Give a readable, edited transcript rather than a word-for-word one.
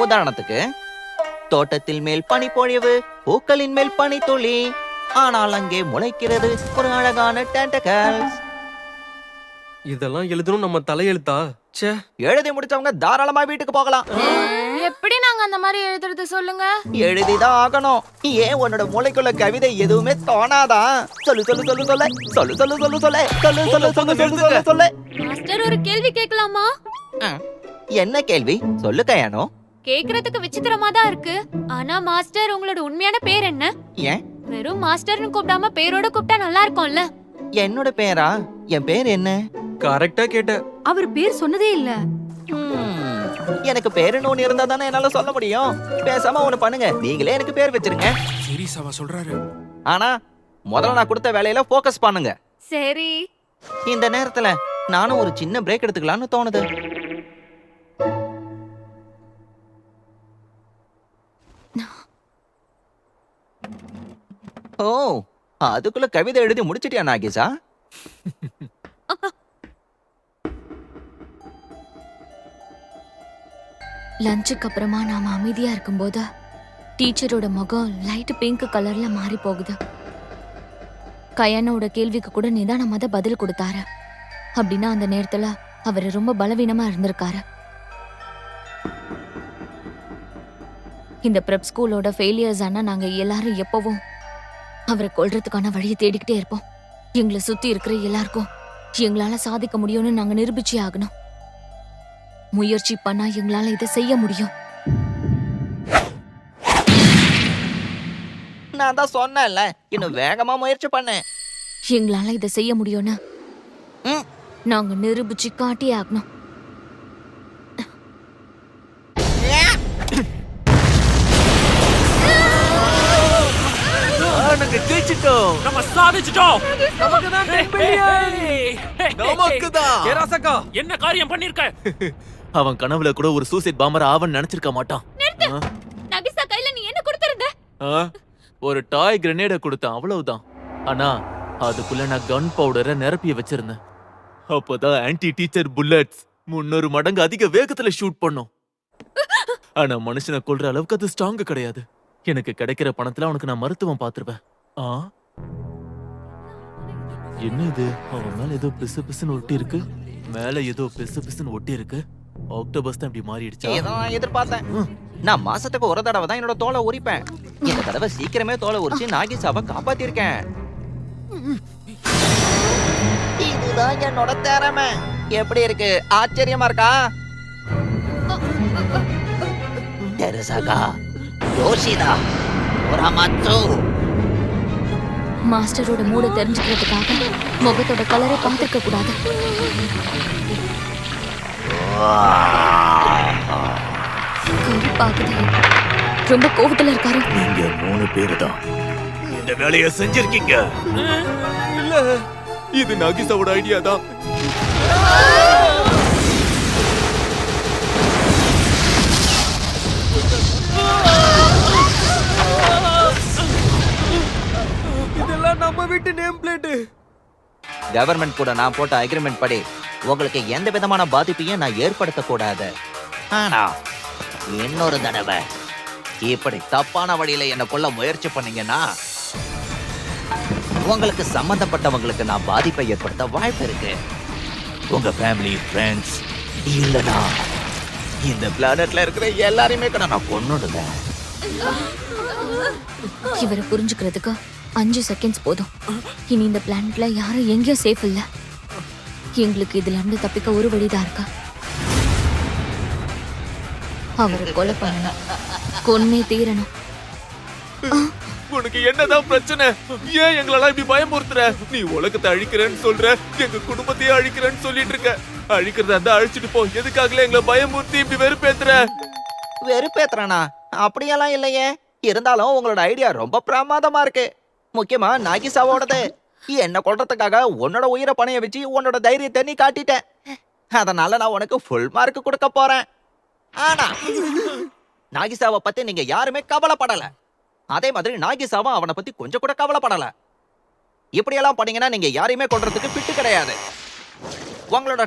உதாரணத்துக்கு, தோட்டத்தில் மேல் பனிப்பொழிவு, பூக்களின் மேல் பனித்துளி, ஆனால் அங்கே முளைக்கிறது ஒரு அழகான டென்டகல்ஸ். இதெல்லாம் எழுதணும் நம்ம தலையெழுத்தா? ச்சே. எழுதி முடிச்சவங்க தாராளமா வீட்டுக்கு போகலாம். எப்படி நாங்க அந்த மாதிரி எழுதுறது சொல்லுங்க? எழுதிதான் ஆகணும். ஏன் உன்னோட மூளைக்குள்ள கவிதை எதுவுமே தோணாதா? சொல்லு சொல்லு சொல்லு சொல்லு சொல்லு சொல்லு சொல்லு சொல்லு சொல்லு சொல்லு சொல்லு சொல்லு சொல்லு சொல்லு. மாஸ்டர், ஒரு கேள்வி கேட்கலாமா? என்ன கேள்வி? சொல்லு கயானோ. கேக்குறதுக்கு விசித்திரமா தான் இருக்கு. ஆனா மாஸ்டர், உங்களோட உண்மையான பேர் என்ன? ஏன் வெறும் மாஸ்டர்னு கூப்பிடாம பேரோட கூப்பிட்டா நல்லா இருக்கும்ல? என்னோட பேரா? என் பேர் என்ன? கரெக்டா கேட்ட. அவர் பேர் சொன்னதே இல்ல. எனக்கு பேருன்னு ஒண்ணு இருந்தா தானே என்னால சொல்ல முடியும். பேசாம ஒண்ணு பண்ணுங்க, நீங்களே எனக்கு பேர் வச்சிருங்க. சீரியஸாவா சொல்றாரு? ஆனா முதல்ல நான் கொடுத்த வேலையில போக்கஸ் பண்ணுங்க. சரி. இந்த நேரத்துல நானும் ஒரு சின்ன பிரேக் எடுத்துக்கலாம்னு தோணுது. ஓ, அதுக்குள்ள கவிதை எழுதி முடிச்சிட்டியா நாகேஷா? லஞ்சுக்கு அப்புறமா நாம அமைதியா இருக்கும்போது டீச்சரோட முகம் லைட் பிங்க் கலர்ல மாறி போகுது. கயானோட கேள்விக்கு கூட நிதானமா தான் பதில் கொடுத்தாரு. அப்படின்னா அந்த நேரத்துல அவர் ரொம்ப பலவீனமா இருந்திருக்காரு. இந்த பிரெப் ஸ்கூலோட ஃபெயிலியர்ஸ் ஆனா நாங்க எல்லாரும் எப்பவும் அவரை கொல்றதுக்கான வழியை தேடிக்கிட்டே இருப்போம். எங்களை சுத்தி இருக்கிற எல்லாருக்கும் எங்களால சாதிக்க முடியும்னு நாங்க நிரூபிச்சே ஆகணும். முயற்சி பண்ணா எங்களால இதை செய்ய முடியும். நான் தான் சொன்னேன்ல, இன்னும் வேகமா முயற்சி பண்ணேன். எங்களால இதை செய்ய முடியும்னு நாங்க நிரூபிச்சு காட்டியே ஆகணும். நாங்க ஜெயிச்சிட்டோம். நம்ம சாதிச்சிட்டோம். நமக்கு தான் 10 பில்லியன். நமக்கு தான். கேராசக்கா, என்ன காரியம் பண்ணிருக்க? அவன் கனவுல கூட ஒரு சூசைட் பாம்பர் ஆவன்னு நினைச்சிருக்க மாட்டான். நகிசா கையில நீ என்ன கொடுத்திருந்த? ஒரு டாய் கிரனேட கொடுத்தான், அவ்வளவுதான். ஆனா அதுக்குள்ள நான் கன் பவுடரை நிரப்பி வச்சிருந்தேன். அப்பதான் ஆன்டி டீச்சர் புல்லட்ஸ் 300 மடங்கு அதிக வேகத்துல ஷூட் பண்ணும். ஆனா மனுஷனை கொல்ற அளவுக்கு அது ஸ்ட்ராங் கிடையாது. எனக்கு கிடைக்கிற பணத்துல அவனுக்கு நான் மருத்துவம் பார்த்துருவேன். என்ன இது? அவன் மேல ஏதோ பிசு பிசுன்னு ஒட்டி இருக்கு. மேல ஏதோ பிசு பிசுன்னு ஒட்டி இருக்கு. ஆக்டோபஸ் தான் இப்படி மாறிடுச்சா? இதான் எதிர்பார்த்தேன். நான் மாசத்துக்கு ஒரு தடவை தான் என்னோட தோலை உரிப்பேன். இந்த தடவை சீக்கிரமே தோலை உரிச்சு நாகிசாவை காப்பாத்திருக்கேன். இதுதான் என்னோட திறமை. எப்படி இருக்கு? ஆச்சரியமா இருக்கா? தெரசாகா, யோஷிதா, ஒராமாட்சு. மாஸ்டரோட மூட தெரிஞ்சுக்கிறதுக்காக முகத்தோட கலரை பார்த்திருக்க கூடாது. கருப்பாகுது. ரொம்ப கோபத்துல இருக்காரு. நீங்க 3 பேரு தான் இந்த வேலையை செஞ்சிருக்கீங்க. இல்ல, இது நகிசாவோட ஐடியா தான். இதெல்லாம் நம்ம வீட்டு நேம் பிளேட். கவர்மெண்ட் கூட நான் போட்ட அக்ரிமெண்ட் படி உங்களுக்கு எந்த விதமான பாதிப்பையும் நான் ஏற்படுத்த கூடாது. ஆனா இன்னொரு தடவை இப்படி தப்பான வழியில என்ன கொல்ல முயற்சி பண்ணீங்கன்னா உங்களுக்கு சம்பந்தப்பட்டவங்களுக்கு நான் பாதிப்பை ஏற்படுத்த வாய்ப்பு இருக்கு. உங்க ஃபேமிலி, ஃப்ரெண்ட்ஸ், இல்லனா இந்த பிளானட்ல இருக்கிற எல்லாரையுமே கூட நான் கொன்னுடுவேன். இவரை புரிஞ்சுக்கிறதுக்கு 5 செகண்ட்ஸ் போதும். இனி இந்த பிளானட்ல யாரும் எங்கேயும் சேஃப் இல்ல. எங்களுக்கு இதுல இருந்து தப்பிக்க ஒரு வழிதான் இருக்கா. அவரை கொலை பண்ணணும், கொன்னே தீரணும். உனக்கு என்னதான் பிரச்சனை? ஏன் எங்களெல்லாம் இப்படி பயமுறுத்துற? நீ உலகத்தை அழிக்கிறேன்னு சொல்ற, எங்க குடும்பத்தையே அழிக்கிறேன்னு சொல்லிட்டு இருக்க. அழிக்கிறதா இருந்தா அழிச்சிட்டு போ. எதுக்காகல எங்களை பயமுறுத்தி இப்படி வெறுப்பேத்துற? வெறுப்பேத்துறானா? அப்படியெல்லாம் இல்லையே. இருந்தாலும் உங்களோட ஐடியா ரொம்ப பிரமாதமா இருக்கு. முக்கியமா நாகிசாவோடது. என்ன கொல்றதுக்காக உன்னோட உயிரை பணைய வச்சு உன்னோட தைரியத்தை நீ காட்டிட்ட. அதனால நான் உனக்கு ஃபுல் மார்க் கொடுக்க போறேன். ஆனா நாகிசாவை பத்தி நீங்க யாருமே கவலைப்படல. அதே மாதிரி நாகிசாவும் அவனை பத்தி கொஞ்சம் கூட கவலைப்படல. இப்படியெல்லாம் பண்ணீங்கன்னா நீங்க யாரையுமே கொல்றதுக்கு ஃபிட் கிடையாது. உங்களோட